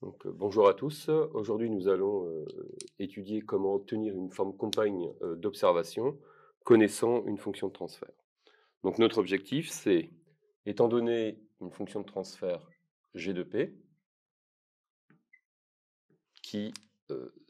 Bonjour à tous. Aujourd'hui, nous allons étudier comment obtenir une forme compagne d'observation connaissant une fonction de transfert. Donc, notre objectif, c'est, étant donné une fonction de transfert g de p, qui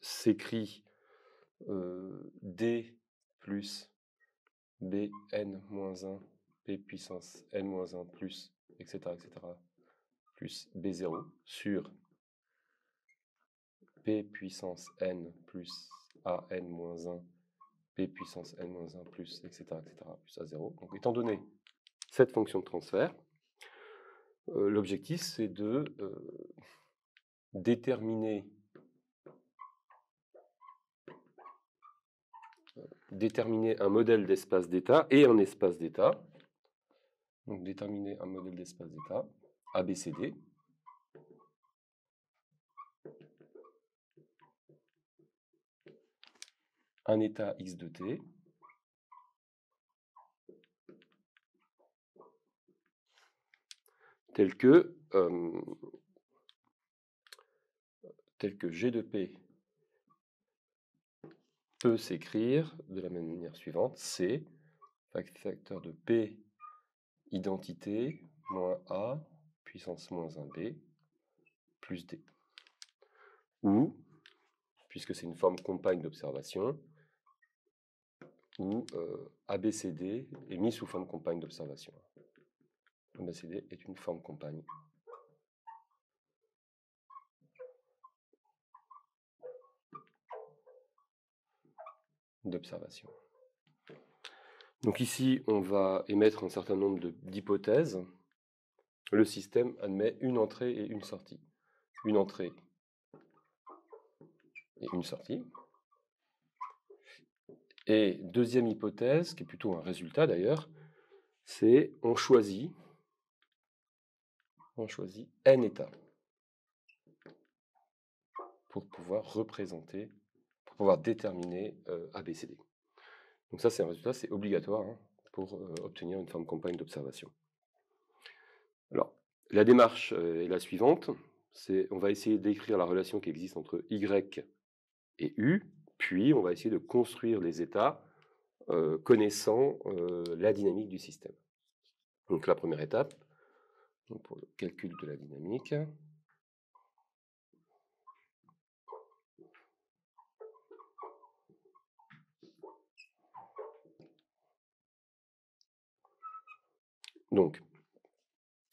s'écrit d plus bn-1 p puissance n-1 plus, etc., plus b0 sur p puissance n plus an-1 p puissance n-1 plus, etc., plus a0. Donc, étant donné cette fonction de transfert, l'objectif, c'est de déterminer un modèle d'espace d'état et un espace d'état. Donc, déterminer un modèle d'espace d'état ABCD. Un état x de t tel que g de p peut s'écrire de la manière suivante: C, facteur de p identité moins a puissance moins 1b plus d. Ou, puisque c'est une forme compagne d'observation, où ABCD est mis sous forme compagne d'observation. ABCD est une forme compagne d'observation. Donc ici, on va émettre un certain nombre d'hypothèses. Le système admet une entrée et une sortie. Une entrée et une sortie. Et deuxième hypothèse, qui est plutôt un résultat d'ailleurs, c'est on choisit n états pour pouvoir représenter, pour pouvoir déterminer ABCD. Donc ça, c'est un résultat, c'est obligatoire pour obtenir une forme compagne d'observation. Alors, la démarche est la suivante, on va essayer d'écrire la relation qui existe entre Y et U, puis on va essayer de construire les états connaissant la dynamique du système. Donc la première étape, pour le calcul de la dynamique, donc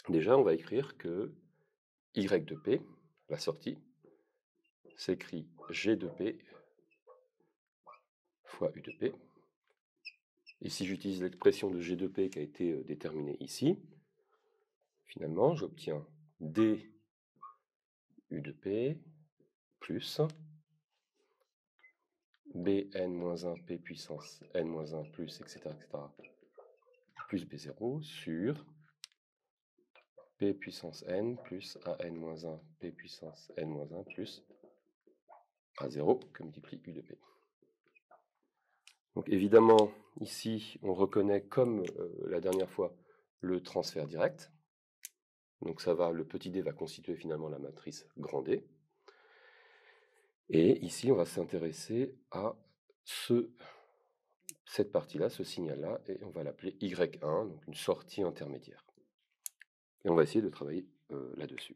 déjà on va écrire que Y de P, la sortie, s'écrit G de P fois U de P. Et si j'utilise l'expression de G de P qui a été déterminée ici, finalement j'obtiens D U de P plus Bn-1 P puissance n-1 plus, etc., plus B0 sur P puissance n plus an-1 P puissance n-1 plus A0 que multiplie U de P. Donc évidemment, ici, on reconnaît, comme la dernière fois, le transfert direct. Donc le petit d va constituer finalement la matrice grand D. Et ici, on va s'intéresser à cette partie-là, ce signal-là, et on va l'appeler Y1, donc une sortie intermédiaire. Et on va essayer de travailler là-dessus.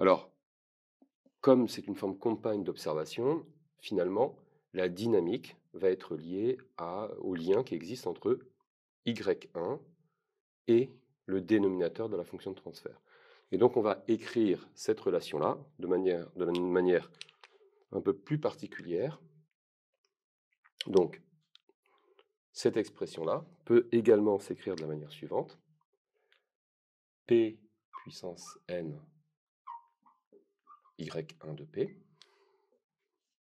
Alors, comme c'est une forme compagne d'observation, finalement, la dynamique va être liée au lien qui existe entre Y1 et le dénominateur de la fonction de transfert. Et donc, on va écrire cette relation-là de manière un peu plus particulière. Donc, cette expression-là peut également s'écrire de la manière suivante. P puissance n Y1 de P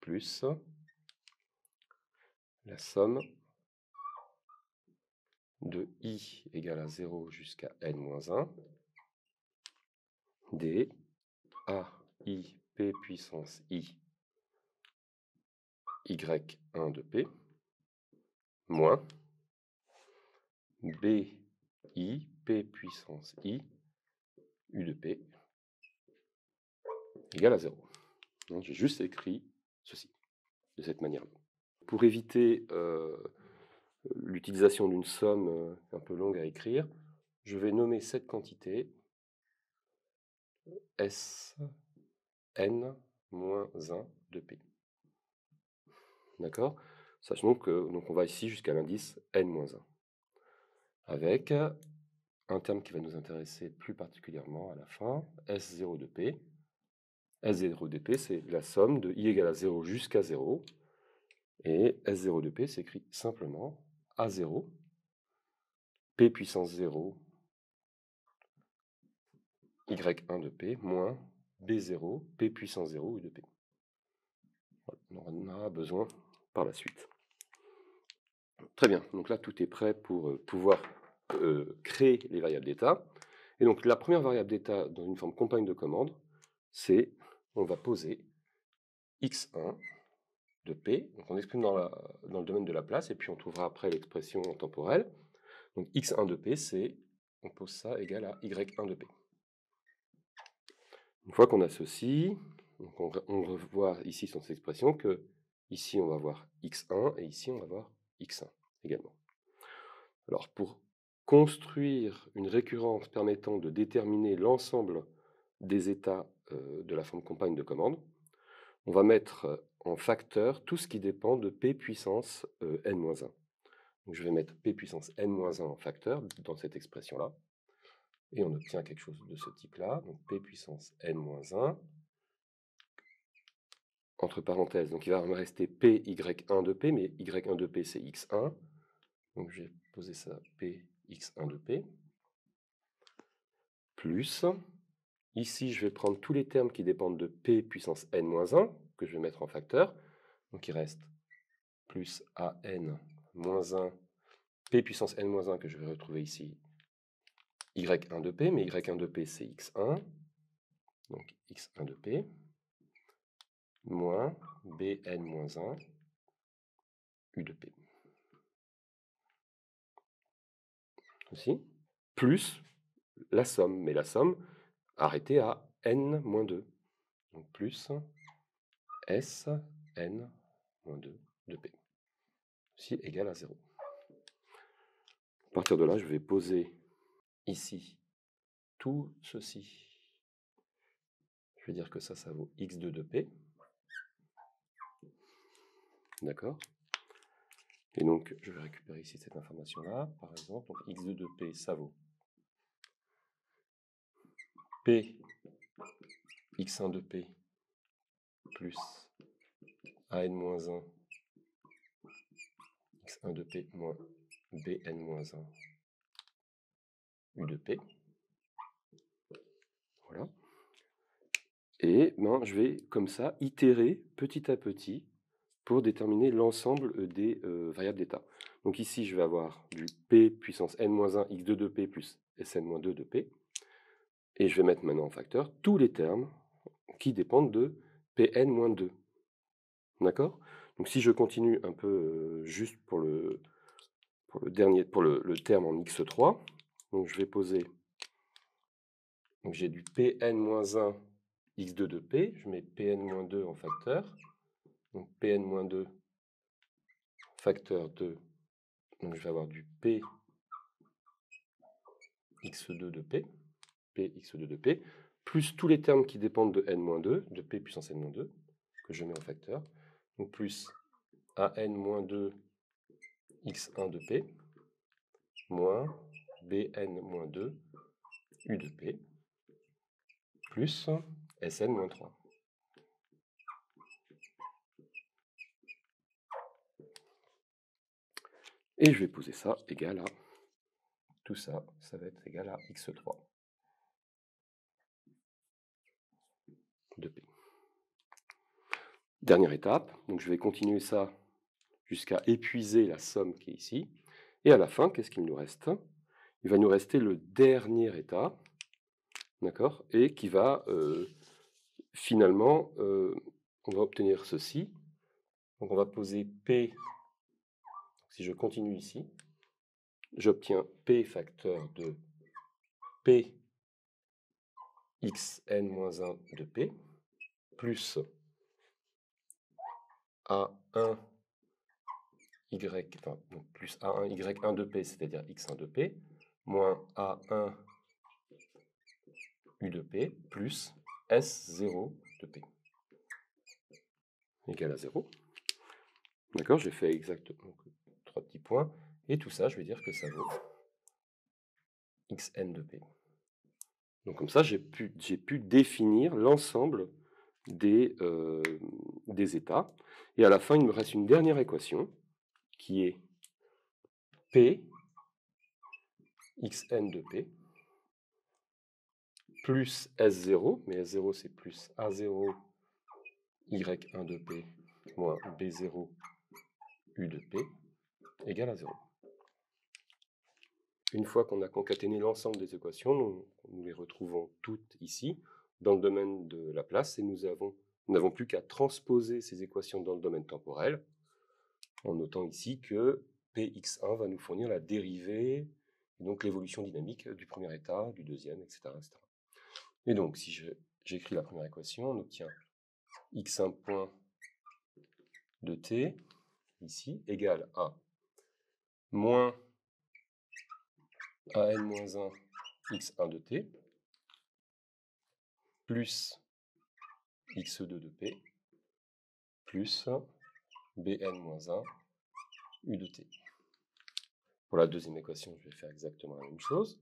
plus la somme de I égale à 0 jusqu'à n-1 d AI P puissance I Y1 de P moins BI P puissance I U de P égale à 0. J'ai juste écrit ceci, de cette manière-là. Pour éviter l'utilisation d'une somme un peu longue à écrire, je vais nommer cette quantité Sn-1 de P. D'accord? Sachant que donc on va ici jusqu'à l'indice n-1, avec un terme qui va nous intéresser plus particulièrement à la fin, S0 de P. S0 de P, c'est la somme de i égale à 0 jusqu'à 0. Et S0 de P s'écrit simplement A0, P puissance 0, Y1 de P, moins B0, P puissance 0, U de P. Voilà, on en aura besoin par la suite. Très bien, donc là tout est prêt pour pouvoir créer les variables d'état. Et donc la première variable d'état dans une forme compagne de commande, c'est, on va poser x1 de P, donc on exprime dans le domaine de la place, et puis on trouvera après l'expression temporelle. Donc x1 de P, c'est, on pose ça égal à y1 de P. Une fois qu'on a ceci, donc on revoit ici sur cette expression que ici on va avoir x1 et ici on va avoir x1 également. Alors pour construire une récurrence permettant de déterminer l'ensemble des états de la forme compagne de commande, on va mettre en facteur tout ce qui dépend de P puissance n-1. Donc je vais mettre P puissance n-1 en facteur dans cette expression-là. Et on obtient quelque chose de ce type-là. Donc P puissance n-1, entre parenthèses, donc il va me rester P y1 de P, mais y1 de P c'est x1. Donc je vais poser ça P x1 de P. Plus, ici je vais prendre tous les termes qui dépendent de P puissance n-1, que je vais mettre en facteur. Donc il reste plus an-1, P puissance n-1 que je vais retrouver ici, y1 de P, mais y1 de P c'est x1, donc x1 de P, moins bn-1, u de P. Aussi, plus la somme, mais la somme arrêtée à n-2. Donc plus s n-2 de P. Ceci égale à 0. À partir de là, je vais poser ici tout ceci. Je vais dire que ça vaut x2 de P. D'accord? Et donc, je vais récupérer ici cette information-là, par exemple. Donc, x2 de P, ça vaut P x1 de P plus an-1 x1 de P moins bn-1 u de P. Voilà. Et ben, je vais, comme ça, itérer petit à petit pour déterminer l'ensemble des variables d'état. Donc ici, je vais avoir du P puissance n-1 x2 de P plus Sn-2 de P. Et je vais mettre maintenant en facteur tous les termes qui dépendent de Pn-2. D'accord? Donc si je continue un peu juste pour le terme en x3, donc je vais poser, donc j'ai du Pn-1 x2 de P, je mets Pn-2 en facteur, donc Pn-2 facteur 2, donc je vais avoir du P x2 de P, P x2 de P, plus tous les termes qui dépendent de n-2, de P puissance n-2, que je mets en facteur, donc plus an-2 x1 de P, moins bn-2 u de P, plus Sn-3. Et je vais poser ça égal à, tout ça, ça va être égal à x3 de P. Dernière étape, donc je vais continuer ça jusqu'à épuiser la somme qui est ici. Et à la fin, qu'est-ce qu'il nous reste? Il va nous rester le dernier état, d'accord? Et qui va, finalement, on va obtenir ceci. Donc on va poser P, si je continue ici, j'obtiens P facteur de P xn-1 de P, plus A1 y, enfin, donc plus A1 y1 de P, c'est-à-dire x1 de P, moins A1 u de P, plus S0 de P, égale à 0. D'accord, j'ai fait exactement 3 petits points, et tout ça, je vais dire que ça vaut xn de P. Donc comme ça, j'ai pu définir l'ensemble des états. Et à la fin, il me reste une dernière équation qui est P xn de P plus S0, mais S0 c'est plus A0 y1 de P moins B0 u de P égale à 0. Une fois qu'on a concaténé l'ensemble des équations, nous les retrouvons toutes ici dans le domaine de Laplace et nous n'avons plus qu'à transposer ces équations dans le domaine temporel en notant ici que Px1 va nous fournir la dérivée, donc l'évolution dynamique du premier état, du deuxième, etc. etc. Et donc, si j'écris la première équation, on obtient x1 point de t, ici, égale à moins an-1 x1 de t, plus x2 de p, plus bn-1 u de t. Pour la deuxième équation, je vais faire exactement la même chose.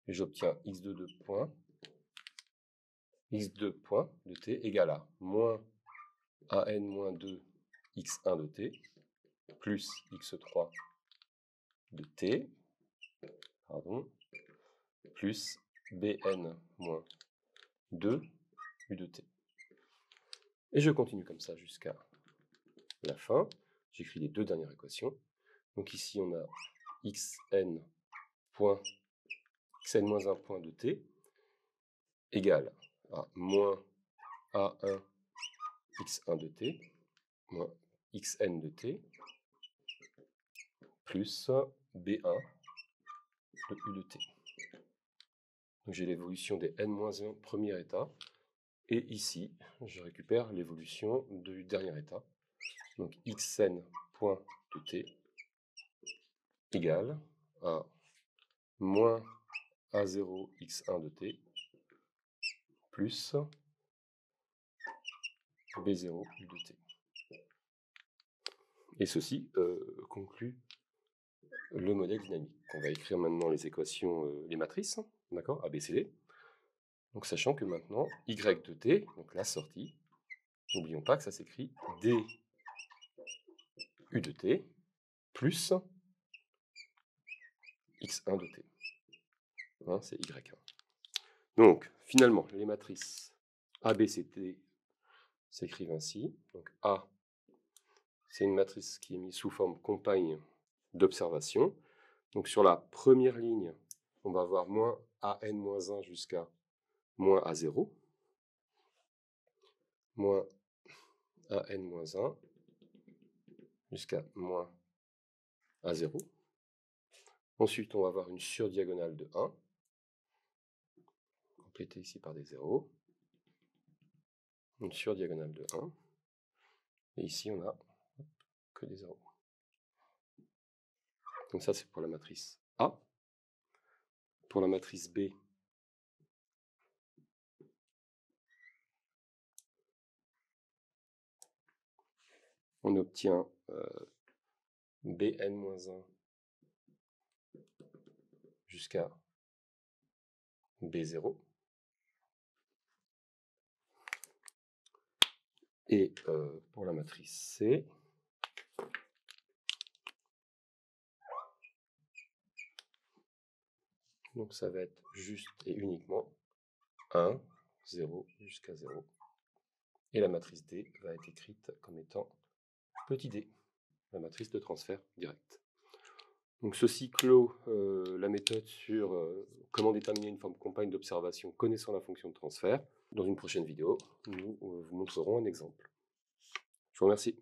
Et j'obtiens x2 de point de t égale à moins an-2 x1 de t, plus x3 de t, plus bn-2 u de t. Et je continue comme ça jusqu'à la fin. J'écris les deux dernières équations. Donc ici, on a xn moins 1 point de t égale à moins a1 x1 de t moins xn de t plus b1 de u de t. Donc j'ai l'évolution des n-1 premier état. Et ici, je récupère l'évolution du dernier état. Donc xn point de t égale à moins a0 x1 de t plus b0 u de t. Et ceci conclut le modèle dynamique. On va écrire maintenant les équations, les matrices, d'accord, ABCD. Donc sachant que maintenant, y de t, donc la sortie, n'oublions pas que ça s'écrit d u de t plus x1 de t. Hein, c'est y1. Donc finalement, les matrices ABCD s'écrivent ainsi. Donc A, c'est une matrice qui est mise sous forme compagne d'observation. Donc sur la première ligne, on va avoir moins an-1 jusqu'à moins a0, moins an-1 jusqu'à moins a0. Ensuite, on va avoir une surdiagonale de 1, complétée ici par des 0. Une surdiagonale de 1. Et ici, on a que des 0. Donc ça, c'est pour la matrice A. Pour la matrice B, on obtient bn-1 jusqu'à b0. Et pour la matrice C, donc ça va être juste et uniquement 1, 0 jusqu'à 0. Et la matrice D va être écrite comme étant petit d, la matrice de transfert direct. Donc ceci clôt la méthode sur comment déterminer une forme compagne d'observation connaissant la fonction de transfert. Dans une prochaine vidéo, nous vous montrerons un exemple. Je vous remercie.